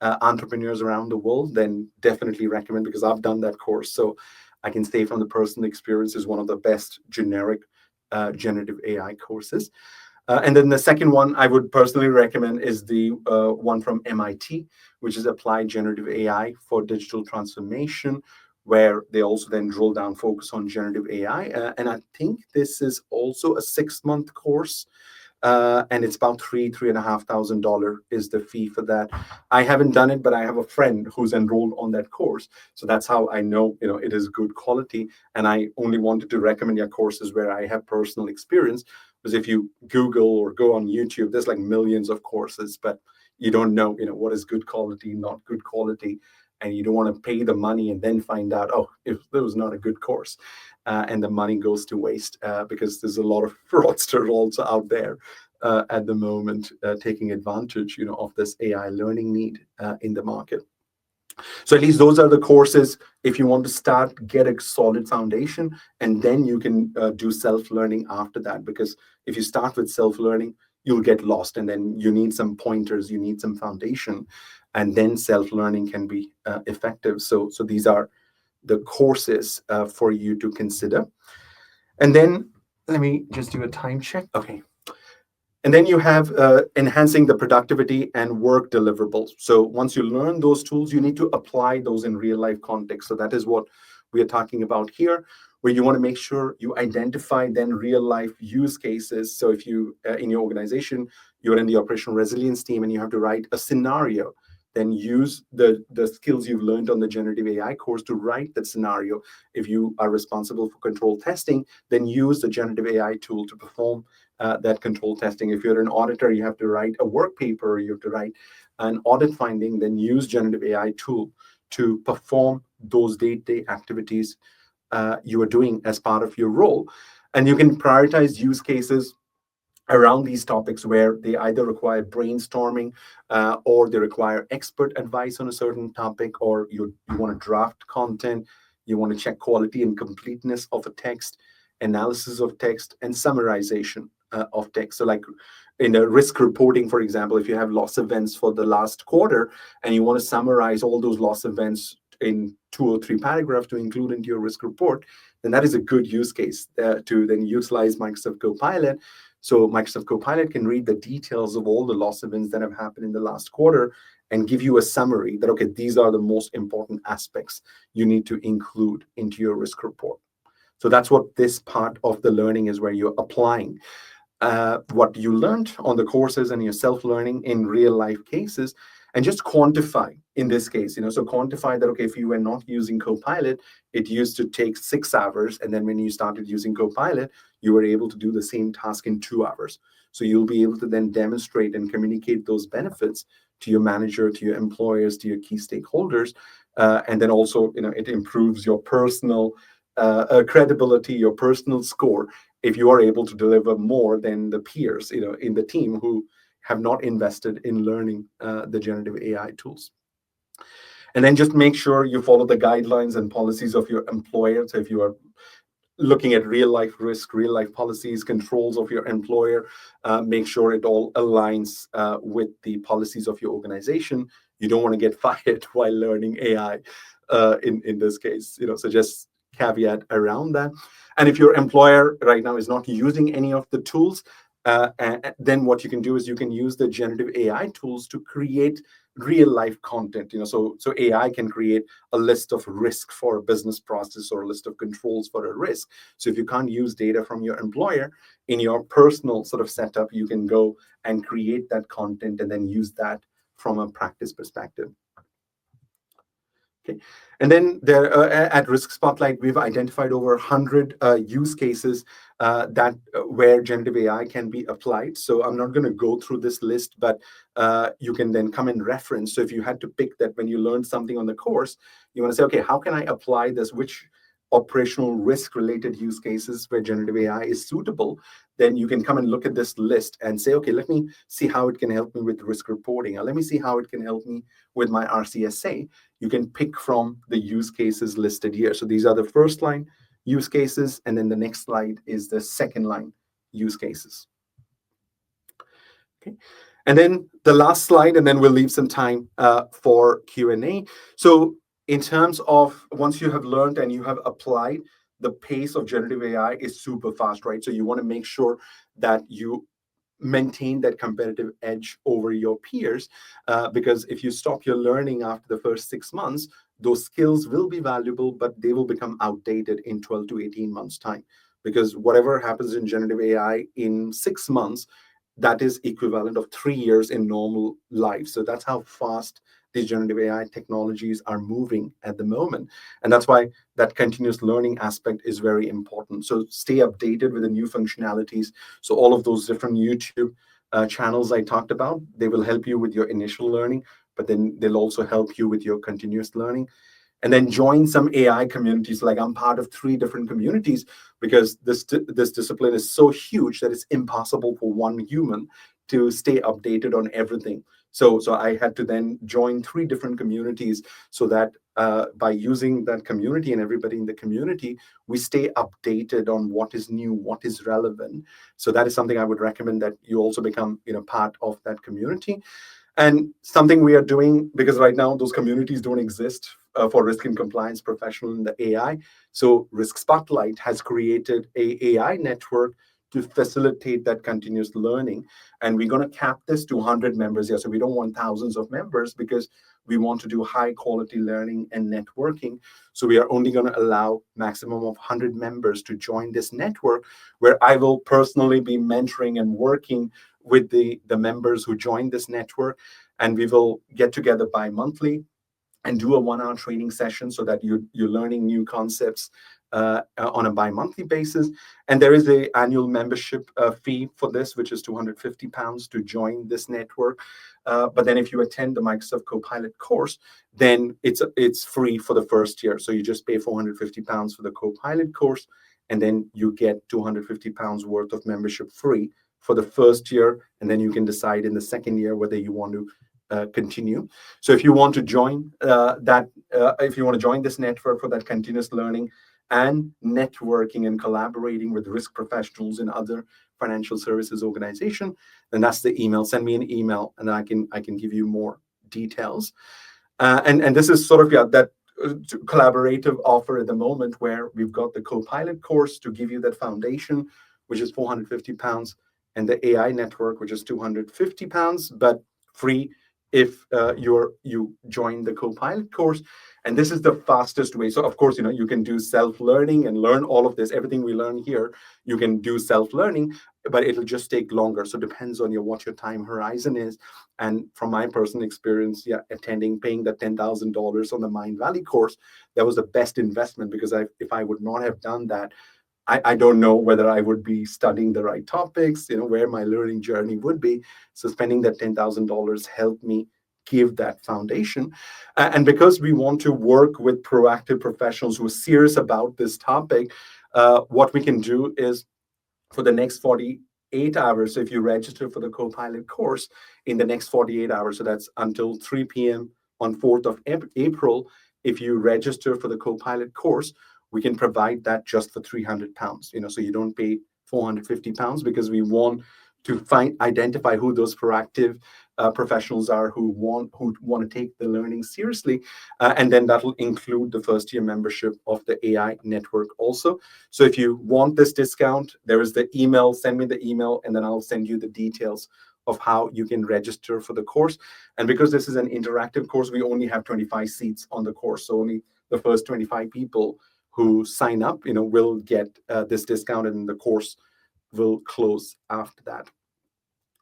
entrepreneurs around the world, then definitely recommend, because I've done that course. So I can say from the personal experience, is one of the best generic generative AI courses. And then the second one I would personally recommend is the one from MIT, which is Applied Generative AI for Digital Transformation, where they also then drill down, focus on generative AI. And I think this is also a 6-month course. And it's about $3,500 is the fee for that. I haven't done it, but I have a friend who's enrolled on that course, so that's how I know it is good quality. And I only wanted to recommend your courses where I have personal experience, because if you Google or go on YouTube, there's like millions of courses, but you don't know what is good quality, not good quality. and you don't want to pay the money and then find out, oh, if there was not a good course, and the money goes to waste, because there's a lot of fraudsters also out there at the moment, taking advantage, of this AI learning need in the market. So at least those are the courses. If you want to start, get a solid foundation, and then you can do self-learning after that. Because if you start with self-learning, you'll get lost, and then you need some pointers, you need some foundation, and then self-learning can be effective. So these are the courses for you to consider. And then let me just do a time check. Okay. And then you have enhancing the productivity and work deliverables. So once you learn those tools, you need to apply those in real life context. So that is what we are talking about here, where you want to make sure you identify then real life use cases. So if you, in your organization, you're in the operational resilience team and you have to write a scenario, then use the skills you've learned on the generative AI course to write that scenario. If you are responsible for control testing, then use the generative AI tool to perform that control testing. If you're an auditor, you have to write a work paper, you have to write an audit finding, then use generative AI tool to perform those day-to-day activities you are doing as part of your role. And you can prioritize use cases around these topics where they either require brainstorming, or they require expert advice on a certain topic, or you want to draft content, you want to check quality and completeness of a text, analysis of text, and summarization of text. So like in a risk reporting, for example, if you have loss events for the last quarter and you want to summarize all those loss events in 2 or 3 paragraphs to include into your risk report, then that is a good use case to then utilize Microsoft Copilot. So Microsoft Copilot can read the details of all the loss events that have happened in the last quarter and give you a summary that, okay, these are the most important aspects you need to include into your risk report. So that's what this part of the learning is, where you're applying what you learned on the courses and your self-learning in real life cases, and just quantify in this case, so quantify that, okay, if you were not using Copilot, it used to take 6 hours. And then when you started using Copilot, you were able to do the same task in 2 hours. So you'll be able to then demonstrate and communicate those benefits to your manager, to your employers, to your key stakeholders. And then also, it improves your personal credibility, your personal score, if you are able to deliver more than the peers, in the team who have not invested in learning the generative AI tools. And then just make sure you follow the guidelines and policies of your employer. So if you are looking at real life risk, real life policies, controls of your employer, make sure it all aligns with the policies of your organization. You don't want to get fired while learning AI in this case, so just caveat around that. And if your employer right now is not using any of the tools, then what you can do is you can use the generative AI tools to create real life content. So AI can create a list of risk for a business process or a list of controls for a risk. So if you can't use data from your employer in your personal sort of setup, you can go and create that content and then use that from a practice perspective. Okay. And then there, at Risk Spotlight, we've identified over 100 use cases that where generative AI can be applied. So I'm not going to go through this list, but you can then come and reference. So if you had to pick that when you learned something on the course, you want to say, okay, how can I apply this? Which operational risk related use cases where generative AI is suitable? Then you can come and look at this list and say, okay, let me see how it can help me with risk reporting, or let me see how it can help me with my RCSA. You can pick from the use cases listed here. So these are the first line use cases, and then the next slide is the second line use cases. Okay. And then the last slide, and then we'll leave some time for Q&A. So in terms of once you have learned and you have applied, the pace of generative AI is super fast, right? So you want to make sure that you maintain that competitive edge over your peers, because if you stop your learning after the first 6 months, those skills will be valuable, but they will become outdated in 12 to 18 months time, because whatever happens in generative AI in 6 months, that is equivalent of 3 years in normal life. So that's how fast these generative AI technologies are moving at the moment. And that's why that continuous learning aspect is very important. So stay updated with the new functionalities. So all of those different YouTube channels I talked about, they will help you with your initial learning. but then they'll also help you with your continuous learning. And then join some AI communities. Like I'm part of 3 different communities because this discipline is so huge that it's impossible for one human to stay updated on everything. So I had to then join 3 different communities so that by using that community and everybody in the community, we stay updated on what is new, what is relevant. So that is something I would recommend, that you also become part of that community. And something we are doing, because right now those communities don't exist for risk and compliance professional in the AI. So Risk Spotlight has created a AI network to facilitate that continuous learning. And we're going to cap this to 100 members here. So we don't want thousands of members, because we want to do high quality learning and networking. So we are only going to allow maximum of 100 members to join this network, where I will personally be mentoring and working with the members who join this network. And we will get together bi-monthly and do a 1-hour training session, so that you're learning new concepts on a bi-monthly basis. And there is a annual membership fee for this, which is £250 to join this network. But then if you attend the Microsoft Copilot course, then it's free for the first year. So you just pay £450 for the Copilot course, and then you get £250 worth of membership free for the first year. And then you can decide in the second year whether you want to continue. So if you want to join if you want to join this network for that continuous learning and networking and collaborating with risk professionals in other financial services organization, then that's the email. Send me an email, and I can give you more details. And this is sort of that collaborative offer at the moment, where we've got the Copilot course to give you that foundation, which is £450, and the AI network, which is £250, but free if you join the Copilot course. And this is the fastest way. So of course, you can do self-learning and learn all of this. Everything we learn here, you can do self-learning, but it'll just take longer. So it depends on what your time horizon is. And from my personal experience, paying the $10,000 on the Mind Valley course, that was the best investment, because if I would not have done that, I don't know whether I would be studying the right topics, where my learning journey would be. So spending that $10,000 helped me give that foundation. And because we want to work with proactive professionals who are serious about this topic, what we can do is, for the next 48 hours, so if you register for the Copilot course in the next 48 hours, so that's until 3 p.m. on 4th of April, if you register for the Copilot course, we can provide that just for £300. So you don't pay £450, because we want to identify who those proactive professionals are who want to take the learning seriously, and then that will include the first year membership of the AI network also. So if you want this discount, there is the email. Send me the email, and then I'll send you the details of how you can register for the course. And because this is an interactive course, we only have 25 seats on the course, so only the first 25 people who sign up, will get this discount, and the course will close after that.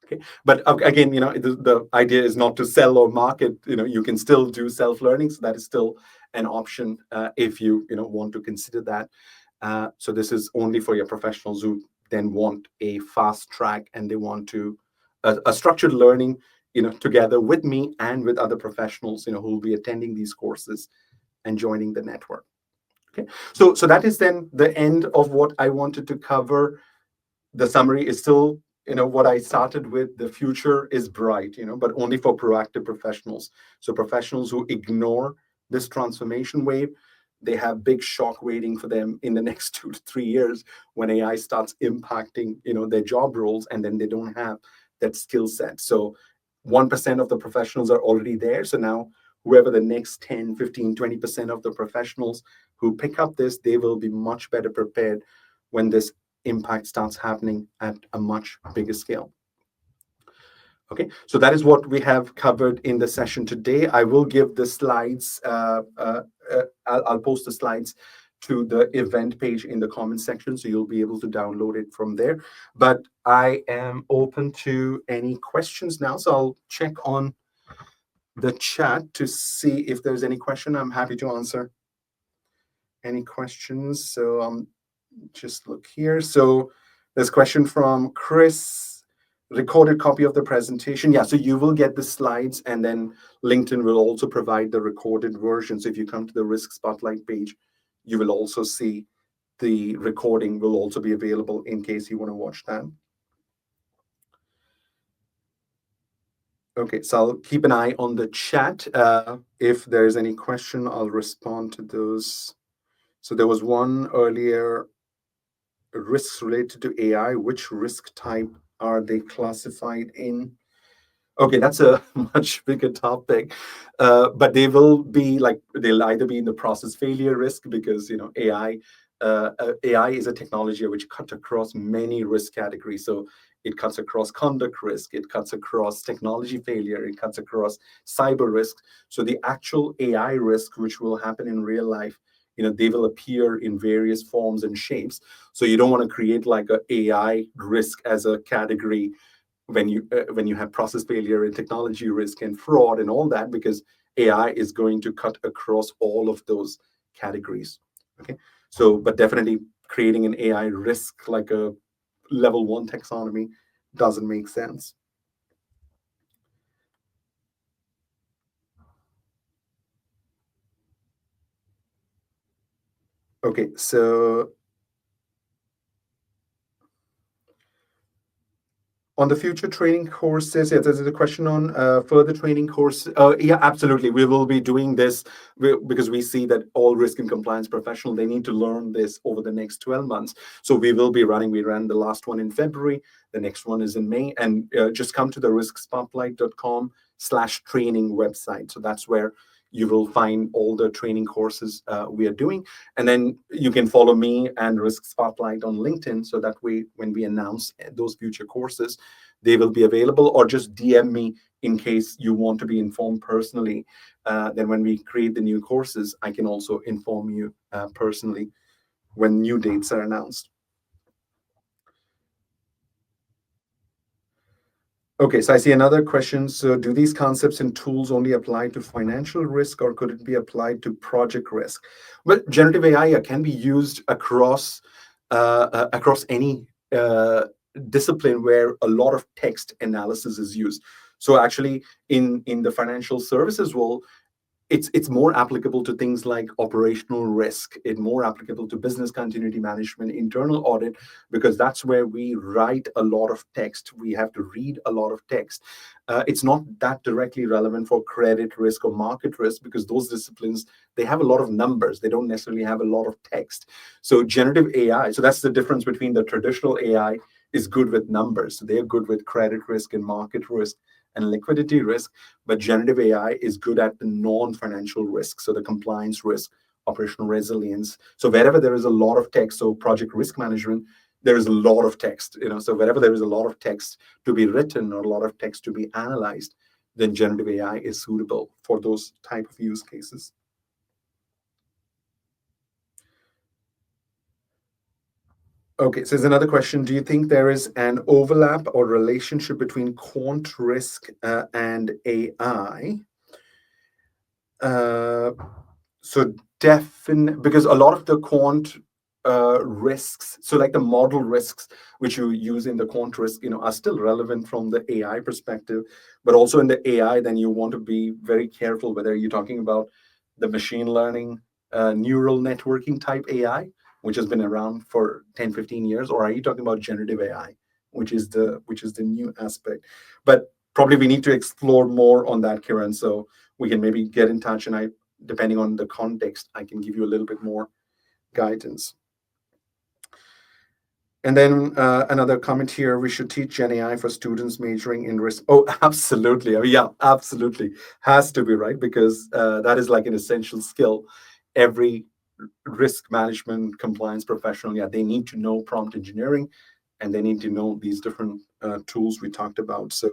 Okay, but again, the idea is not to sell or market. You can still do self-learning, so that is still an option if you want to consider that. So this is only for your professionals who then want a fast track, and they want to a structured learning, together with me and with other professionals, who will be attending these courses and joining the network. Okay, so that is then the end of what I wanted to cover. The summary is still, what I started with. The future is bright, but only for proactive professionals. So professionals who ignore this transformation wave, they have big shock waiting for them in the next 2 to 3 years, when AI starts impacting, their job roles, and then they don't have that skill set. So 1% of the professionals are already there. So now whoever the next 10, 15, 20% of the professionals who pick up this, they will be much better prepared when this impact starts happening at a much bigger scale. Okay, so that is what we have covered in the session today. I will give the slides, I'll post the slides to the event page in the comment section, so you'll be able to download it from there. But I am open to any questions now, so I'll check on the chat to see if there's any question. I'm happy to answer any questions. So just look here. So there's a question from Chris. recorded copy of the presentation. Yeah, so you will get the slides, and then LinkedIn will also provide the recorded version. So if you come to the Risk Spotlight page, you will also see the recording will also be available in case you want to watch that. Okay, so I'll keep an eye on the chat. If there's any question, I'll respond to those. So there was one earlier, risks related to AI. Which risk type are they classified in? Okay, that's a much bigger topic, but they will be like they'll either be in the process failure risk because AI is a technology which cuts across many risk categories. So it cuts across conduct risk, it cuts across technology failure, it cuts across cyber risk. So the actual AI risk, which will happen in real life, they will appear in various forms and shapes. So you don't want to create like a AI risk as a category when you have process failure and technology risk and fraud and all that, because AI is going to cut across all of those categories. Okay, so but definitely creating an AI risk like a level one taxonomy doesn't make sense. Okay, so on the future training courses, yeah, there's a question on further training course. Yeah, absolutely. We will be doing this because we see that all risk and compliance professional, they need to learn this over the next 12 months. So we will be running, we ran the last one in February. The next one is in May. And just come to the riskspotlight.com/training website. So that's where you will find all the training courses we are doing. And then you can follow me and Risk Spotlight on LinkedIn. So that way, when we announce those future courses, they will be available, or just DM me in case you want to be informed personally. Then when we create the new courses, I can also inform you personally when new dates are announced. Okay, so I see another question. So do these concepts and tools only apply to financial risk, or could it be applied to project risk? Well, generative AI can be used across any discipline where a lot of text analysis is used. So actually, in the financial services world, it's more applicable to things like operational risk. It's more applicable to business continuity management, internal audit, because that's where we write a lot of text. We have to read a lot of text. It's not that directly relevant for credit risk or market risk, because those disciplines, they have a lot of numbers. They don't necessarily have a lot of text. So generative AI, so that's the difference between the traditional AI is good with numbers. So they're good with credit risk and market risk and liquidity risk, but generative AI is good at the non-financial risk, so the compliance risk, operational resilience. So wherever there is a lot of text, so project risk management, there is a lot of text. So wherever there is a lot of text to be written or a lot of text to be analyzed, then generative AI is suitable for those type of use cases. Okay, so there's another question. Do you think there is an overlap or relationship between quant risk and AI? Uh, so definitely, because a lot of the quant risks, so like the model risks which you use in the quant risk, are still relevant from the AI perspective. But also in the AI, then you want to be very careful whether you're talking about the machine learning, neural networking type AI, which has been around for 10, 15 years, or are you talking about generative AI, which is the new aspect. But probably we need to explore more on that, Kiran. So we can maybe get in touch, and depending on the context, I can give you a little bit more guidance. And then another comment here: we should teach GenAI for students majoring in risk. Oh, absolutely. I mean, yeah, absolutely. Has to be, right, because that is like an essential skill. Every risk management compliance professional, yeah, they need to know prompt engineering, and they need to know these different tools we talked about. So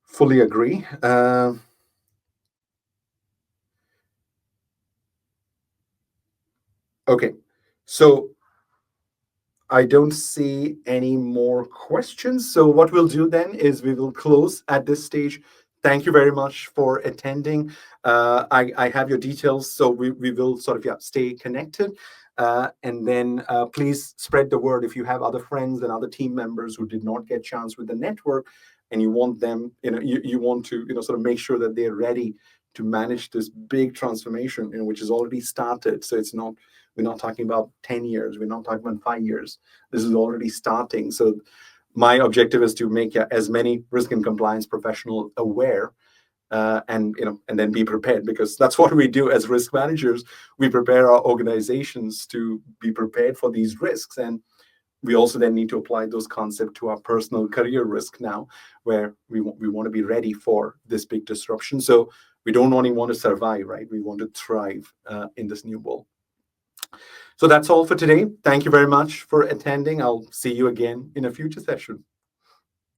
fully agree. Okay, so I don't see any more questions. So what we'll do then is we will close at this stage. Thank you very much for attending. I have your details, so we will sort of, yeah, stay connected. And then please spread the word. If you have other friends and other team members who did not get chance with the network, and you want them, you want to, sort of make sure that they're ready to manage this big transformation, which has already started. So we're not talking about 10 years, we're not talking about 5 years. This is already starting. So my objective is to make as many risk and compliance professionals aware, and then be prepared, because that's what we do as risk managers. We prepare our organizations to be prepared for these risks, and we also then need to apply those concepts to our personal career risk now, where we want to be ready for this big disruption. So we don't only want to survive, right? We want to thrive in this new world. So that's all for today. Thank you very much for attending. I'll see you again in a future session.